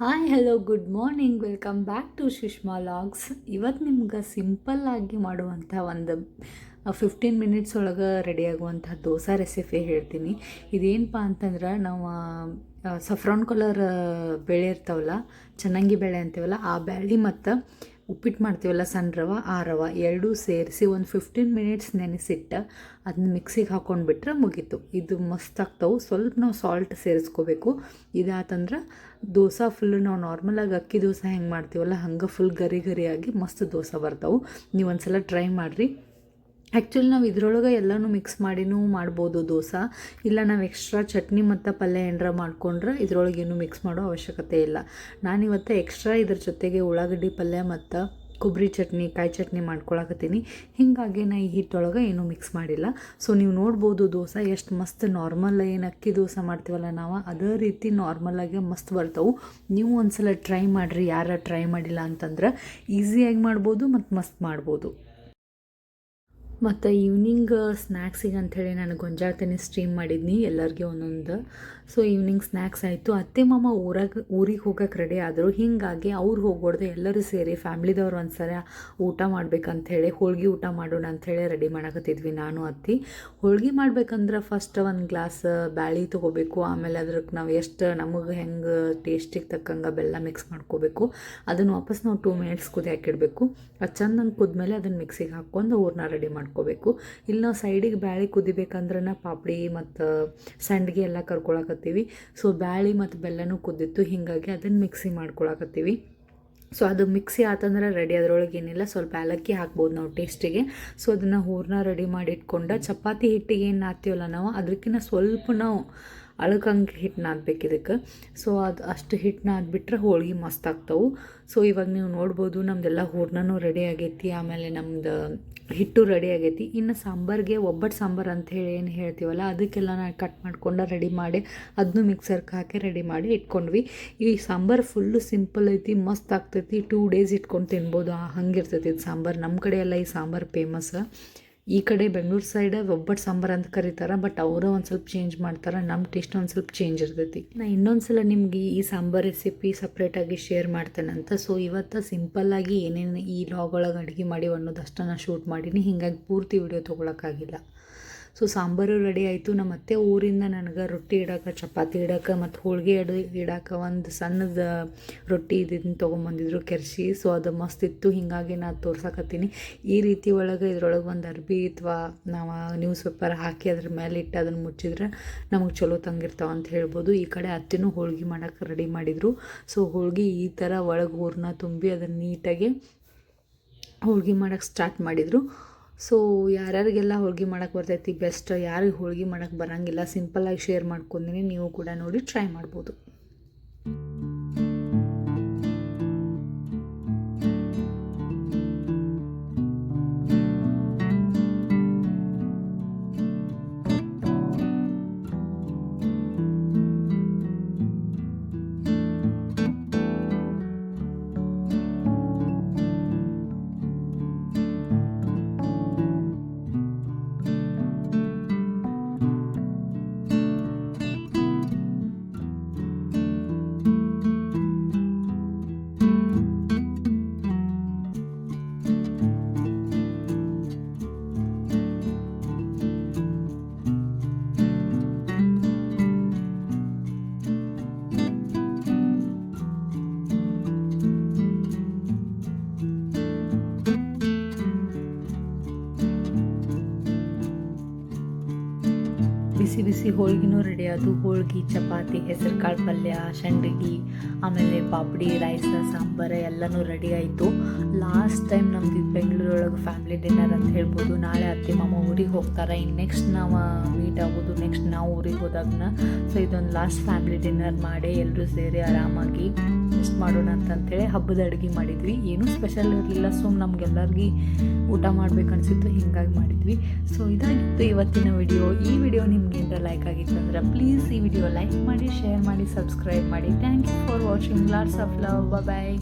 Hi hello good morning welcome back to Sushma logs. ಇವತ್ತು ನಿಮ್ಗೆ ಸಿಂಪಲ್ಲಾಗಿ ಮಾಡುವಂಥ ಒಂದು 15 ಮಿನಿಟ್ಸ್ ಒಳಗೆ ರೆಡಿಯಾಗುವಂಥ ದೋಸೆ ರೆಸಿಪಿ ಹೇಳ್ತೀನಿ. ಇದೇನಪ್ಪ ಅಂತಂದ್ರೆ ನಾವು ಸಫ್ರಾನ್ ಕಲರ್ ಬೇಳೆ ಇರ್ತಾವಲ್ಲ, ಚೆನ್ನಾಗಿ ಬೇಳೆ ಅಂತೀವಲ್ಲ, ಆ ಬೇಳೆ ಮತ್ತು ಉಪ್ಪಿಟ್ಟು ಮಾಡ್ತೀವಲ್ಲ ಸಣ್ಣ ರವೆ, ಆ ರವೆ ಎರಡೂ ಸೇರಿಸಿ ಒಂದು 15 ಮಿನಿಟ್ಸ್ ನೆನೆಸಿಟ್ಟು ಅದನ್ನ ಮಿಕ್ಸಿಗೆ ಹಾಕ್ಕೊಂಡ್ಬಿಟ್ರೆ ಮುಗೀತು. ಇದು ಮಸ್ತ್ ಆಗ್ತಾವೆ. ಸ್ವಲ್ಪ ನಾವು ಸಾಲ್ಟ್ ಸೇರಿಸ್ಕೋಬೇಕು. ಇದಾತಂದ್ರೆ ದೋಸೆ ಫುಲ್ಲು ನಾವು ನಾರ್ಮಲಾಗಿ ಅಕ್ಕಿ ದೋಸೆ ಹೆಂಗೆ ಮಾಡ್ತೀವಲ್ಲ ಹಂಗೆ ಫುಲ್ ಗರಿ ಗರಿಯಾಗಿ ಮಸ್ತ್ ದೋಸೆ ಬರ್ತಾವೆ. ನೀವು ಒಂದು ಸಲ ಟ್ರೈ ಮಾಡಿರಿ. ಆ್ಯಕ್ಚುಲಿ ನಾವು ಇದ್ರೊಳಗೆ ಎಲ್ಲನೂ ಮಿಕ್ಸ್ ಮಾಡಿನೂ ಮಾಡ್ಬೋದು ದೋಸೆ. ಇಲ್ಲ ನಾವು ಎಕ್ಸ್ಟ್ರಾ ಚಟ್ನಿ ಮತ್ತು ಪಲ್ಯ ಏನಾರ ಮಾಡ್ಕೊಂಡ್ರೆ ಇದ್ರೊಳಗೇನು ಮಿಕ್ಸ್ ಮಾಡೋ ಅವಶ್ಯಕತೆ ಇಲ್ಲ. ನಾನಿವತ್ತು ಎಕ್ಸ್ಟ್ರಾ ಇದ್ರ ಜೊತೆಗೆ ಉಳ್ಳಾಗಡ್ಡಿ ಪಲ್ಯ ಮತ್ತು ಕೊಬ್ಬರಿ ಚಟ್ನಿ, ಕಾಯಿ ಚಟ್ನಿ ಮಾಡ್ಕೊಳಕತ್ತೀನಿ. ಹೀಗಾಗಿ ನಾ ಈ ಹಿಟ್ಟೊಳಗೆ ಏನೂ ಮಿಕ್ಸ್ ಮಾಡಿಲ್ಲ. ಸೊ ನೀವು ನೋಡ್ಬೋದು ದೋಸೆ ಎಷ್ಟು ಮಸ್ತ್ ನಾರ್ಮಲ್ ಏನು ಅಕ್ಕಿ ದೋಸೆ ಮಾಡ್ತೀವಲ್ಲ ನಾವು ಅದೇ ರೀತಿ ನಾರ್ಮಲಾಗೆ ಮಸ್ತ್ ಬರ್ತಾವೆ. ನೀವು ಒಂದು ಸಲ ಟ್ರೈ ಮಾಡಿರಿ. ಯಾರು ಟ್ರೈ ಮಾಡಿಲ್ಲ ಅಂತಂದ್ರೆ ಈಸಿಯಾಗಿ ಮಾಡ್ಬೋದು ಮತ್ತು ಮಸ್ತ್ ಮಾಡ್ಬೋದು. ಮತ್ತು ಈವ್ನಿಂಗ್ ಸ್ನ್ಯಾಕ್ಸಿಗೆ ಅಂಥೇಳಿ ನಾನು ಗೊಂಜಾಳ ತೆನೆ ಸ್ಟೀಮ್ ಮಾಡಿದ್ನಿ ಎಲ್ಲರಿಗೆ ಒಂದೊಂದು. ಸೊ ಈವ್ನಿಂಗ್ ಸ್ನ್ಯಾಕ್ಸ್ ಆಯಿತು. ಅತ್ತೆ ಮಾಮ ಊರಿಗೆ ಹೋಗೋಕೆ ರೆಡಿ ಆದರು. ಹೀಗಾಗಿ ಅವ್ರು ಹೋಗ್ಬಾರ್ದು, ಎಲ್ಲರೂ ಸೇರಿ ಫ್ಯಾಮ್ಲಿದವ್ರು ಒಂದು ಸಲ ಊಟ ಮಾಡ್ಬೇಕಂಥೇಳಿ ಹೋಳ್ಗೆ ಊಟ ಮಾಡೋಣ ಅಂಥೇಳಿ ರೆಡಿ ಮಾಡಕತ್ತಿದ್ವಿ ನಾನು ಅತ್ತಿ. ಹೋಳ್ಗೆ ಮಾಡ್ಬೇಕಂದ್ರೆ ಫಸ್ಟ್ ಒಂದು ಗ್ಲಾಸ್ ಬ್ಯಾಳೆ ತೊಗೋಬೇಕು. ಆಮೇಲೆ ಅದ್ರಕ್ಕೆ ನಾವು ಎಷ್ಟು ನಮಗೆ ಹೆಂಗೆ ಟೇಸ್ಟಿಗೆ ತಕ್ಕಂಗೆ ಬೆಲ್ಲ ಮಿಕ್ಸ್ ಮಾಡ್ಕೋಬೇಕು. ಅದನ್ನು ವಾಪಸ್ ನಾವು 2 ಮಿನಿಟ್ಸ್ ಕುದಿಯಾಕಿಡಬೇಕು. ಅದು ಚಂದಂಗೆ ಕುದ್ಮೇಲೆ ಅದನ್ನು ಮಿಕ್ಸಿಗೆ ಹಾಕ್ಕೊಂಡು ಹೂರಣ ರೆಡಿ ಮಾಡ್ಕೋಬೇಕು. ಇಲ್ಲಿ ನಾವು ಸೈಡಿಗೆ ಬ್ಯಾಳೆ ಕುದಿಬೇಕಂದ್ರೆ ಪಾಪಡಿ ಮತ್ತು ಸಂಡಿಗೆ ಎಲ್ಲ ಕರ್ಕೊಳಕತ್ತೀವಿ. ಸೊ ಬ್ಯಾಳೆ ಮತ್ತು ಬೆಲ್ಲನೂ ಕುದ್ದಿತ್ತು, ಹೀಗಾಗಿ ಅದನ್ನು ಮಿಕ್ಸಿ ಮಾಡ್ಕೊಳಕತ್ತೀವಿ. ಸೊ ಅದು ಮಿಕ್ಸಿ ಆತಂದ್ರೆ ರೆಡಿ. ಅದರೊಳಗೆ ಏನಿಲ್ಲ, ಸ್ವಲ್ಪ ಏಲಕ್ಕಿ ಹಾಕ್ಬೋದು ನಾವು ಟೇಸ್ಟಿಗೆ. ಸೊ ಅದನ್ನು ಹೂರಣ ರೆಡಿ ಮಾಡಿ ಇಟ್ಕೊಂಡು ಚಪಾತಿ ಹಿಟ್ಟಿಗೆ ಏನು ನಾದ್ತೀವಲ್ಲ ನಾವು ಅದಕ್ಕಿಂತ ಸ್ವಲ್ಪ ನಾವು ಅಳಕಂಗೆ ಹಿಟ್ಟು ನಾದಬೇಕು ಇದಕ್ಕೆ. ಸೊ ಅದು ಅಷ್ಟು ಹಿಟ್ಟು ನಾದ್ಬಿಟ್ರೆ ಹೋಳ್ಗೆ ಮಸ್ತ್ ಆಗ್ತಾವೆ. ಸೊ ಇವಾಗ ನೀವು ನೋಡ್ಬೋದು ನಮ್ಮದೆಲ್ಲ ಹೂರಣನೂ ರೆಡಿ ಆಗೈತಿ, ಆಮೇಲೆ ನಮ್ದು ಹಿಟ್ಟು ರೆಡಿ ಆಗೈತಿ. ಇನ್ನು ಸಾಂಬಾರಿಗೆ ಒಬ್ಬಟ್ಟು ಸಾಂಬಾರು ಅಂಥೇಳಿ ಏನು ಹೇಳ್ತೀವಲ್ಲ ಅದಕ್ಕೆಲ್ಲ ನಾನು ಕಟ್ ಮಾಡ್ಕೊಂಡು ರೆಡಿ ಮಾಡಿ ಅದನ್ನು ಮಿಕ್ಸರ್ಗೆ ಹಾಕಿ ರೆಡಿ ಮಾಡಿ ಇಟ್ಕೊಂಡ್ವಿ. ಈ ಸಾಂಬಾರು ಫುಲ್ಲು ಸಿಂಪಲ್ ಐತಿ, ಮಸ್ತ್ ಆಗ್ತೈತಿ. 2 ಡೇಸ್ ಇಟ್ಕೊಂಡು ತಿನ್ಬೋದು, ಹಂಗಿರ್ತೈತಿ ಇದು ಸಾಂಬಾರು. ನಮ್ಮ ಕಡೆ ಎಲ್ಲ ಈ ಸಾಂಬಾರು ಫೇಮಸ್. ಈ ಕಡೆ ಬೆಂಗಳೂರು ಸೈಡ್ ಒಬ್ಬಟ್ಟು ಸಾಂಬಾರು ಅಂತ ಕರೀತಾರೆ, ಬಟ್ ಅವರು ಒಂದು ಸ್ವಲ್ಪ ಚೇಂಜ್ ಮಾಡ್ತಾರೆ. ನಮ್ಮ ಟೇಸ್ಟ್ ಒಂದು ಸ್ವಲ್ಪ ಚೇಂಜ್ ಇರ್ತೈತಿ. ನಾನು ಇನ್ನೊಂದು ಸಲ ನಿಮ್ಗೆ ಈ ಸಾಂಬಾರು ರೆಸಿಪಿ ಸಪ್ರೇಟಾಗಿ ಶೇರ್ ಮಾಡ್ತೇನಂತ. ಸೊ ಇವತ್ತು ಸಿಂಪಲ್ಲಾಗಿ ಏನೇನು ಈ ಲಾಗ್ ಒಳಗೆ ಅಡುಗೆ ಮಾಡಿ ಅನ್ನೋದಷ್ಟು ನಾನು ಶೂಟ್ ಮಾಡೀನಿ, ಹೀಗಾಗಿ ಪೂರ್ತಿ ವಿಡಿಯೋ ತೊಗೊಳಕ್ಕಾಗಿಲ್ಲ. ಸೊ ಸಾಂಬಾರು ರೆಡಿ ಆಯಿತು. ನಮ್ಮ ಅತ್ತೆ ಊರಿಂದ ನನಗೆ ರೊಟ್ಟಿ ಇಡೋಕೆ, ಚಪಾತಿ ಇಡೋಕೆ ಮತ್ತು ಹೋಳಿಗೆ ಇಡೋಕೆ ಒಂದು ಸಣ್ಣದ ರೊಟ್ಟಿ ಇದನ್ನು ತೊಗೊಂಬಂದಿದ್ರು ಕೆರ್ಸಿ. ಸೊ ಅದು ಮಸ್ತ್ ಇತ್ತು, ಹೀಗಾಗಿ ನಾನು ತೋರ್ಸಕತ್ತೀನಿ. ಈ ರೀತಿ ಒಳಗೆ ಇದ್ರೊಳಗೆ ಒಂದು ಅರ್ಬಿ ಅಥವಾ ನಾವು ನ್ಯೂಸ್ ಪೇಪರ್ ಹಾಕಿ ಅದ್ರ ಮೇಲೆ ಇಟ್ಟು ಅದನ್ನು ಮುಚ್ಚಿದ್ರೆ ನಮಗೆ ಚಲೋ ತಂಗಿರ್ತಾವೆ ಅಂತ ಹೇಳ್ಬೋದು. ಈ ಕಡೆ ಅತ್ತೆನೂ ಹೋಳ್ಗೆ ಮಾಡೋಕೆ ರೆಡಿ ಮಾಡಿದರು. ಸೊ ಹೋಳ್ಗೆ ಈ ಥರ ಒಳಗೆ ಹೂರಣ ತುಂಬಿ ಅದನ್ನು ನೀಟಾಗಿ ಹೋಳ್ಗೆ ಮಾಡೋಕ್ಕೆ ಸ್ಟಾರ್ಟ್ ಮಾಡಿದರು. ಸೊ ಯಾರ್ಯಾರಿಗೆಲ್ಲ ಹೋಳ್ಗೆ ಮಾಡೋಕ್ಕೆ ಬರ್ತೈತಿ ಬೆಸ್ಟ್, ಯಾರಿಗೆ ಹೋಳ್ಗೆ ಮಾಡೋಕ್ಕೆ ಬರೋಂಗಿಲ್ಲ ಸಿಂಪಲ್ಲಾಗಿ ಶೇರ್ ಮಾಡ್ಕೊಂಡಿನಿ. ನೀವು ಕೂಡ ನೋಡಿ ಟ್ರೈ ಮಾಡ್ಬೋದು. ಬಿಸಿ ಬಿಸಿ ಹೋಳ್ಗಿನೂ ರೆಡಿ ಆದವು. ಹೋಳ್ಗೆ, ಚಪಾತಿ, ಹೆಸರು ಕಾಳು ಪಲ್ಯ, ಸಂಡಿಗೆ, ಆಮೇಲೆ ಪಾಪಡಿ, ರೈಸ್, ಸಾಂಬಾರು ಎಲ್ಲನೂ ರೆಡಿ ಆಯಿತು. ಲಾಸ್ಟ್ ಟೈಮ್ ನಮ್ದು ಬೆಂಗಳೂರೊಳಗೆ ಫ್ಯಾಮ್ಲಿ ಡಿನ್ನರ್ ಅಂತ ಹೇಳ್ಬೋದು. ನಾಳೆ ಅತ್ತೆ ಮಾಮ ಊರಿಗೆ ಹೋಗ್ತಾರೆ. ಇನ್ನು ನೆಕ್ಸ್ಟ್ ನಾವು ಮೀಟ್ ಆಗೋದು ನೆಕ್ಸ್ಟ್ ನಾವು ಊರಿಗೆ ಹೋದಾಗನ. ಸೊ ಇದೊಂದು ಲಾಸ್ಟ್ ಫ್ಯಾಮ್ಲಿ ಡಿನ್ನರ್ ಮಾಡಿ ಎಲ್ಲರೂ ಸೇರಿ ಆರಾಮಾಗಿ ರೆಸ್ಟ್ ಮಾಡೋಣ ಅಂತಂತೇಳಿ ಹಬ್ಬದ ಅಡುಗೆ ಮಾಡಿದ್ವಿ. ಏನೂ ಸ್ಪೆಷಲ್ ಇರಲಿಲ್ಲ, ಸೊ ನಮಗೆಲ್ಲರಿಗೂ ಊಟ ಮಾಡ್ಬೇಕು ಅನಿಸಿತ್ತು, ಹೀಗಾಗಿ ಮಾಡಿದ್ವಿ. ಸೊ ಇದಾಗಿತ್ತು ಇವತ್ತಿನ ವಿಡಿಯೋ. ಈ ವಿಡಿಯೋ ನಿಮ್ಗೆ ಏನಾರ ಲೈಕ್ ಆಗಿತ್ತು ಅಂದ್ರೆ ಪ್ಲೀಸ್ ಈ ವಿಡಿಯೋ ಲೈಕ್ ಮಾಡಿ, ಶೇರ್ ಮಾಡಿ, ಸಬ್ಸ್ಕ್ರೈಬ್ ಮಾಡಿ. Thank you for watching. Lots of love. Bye.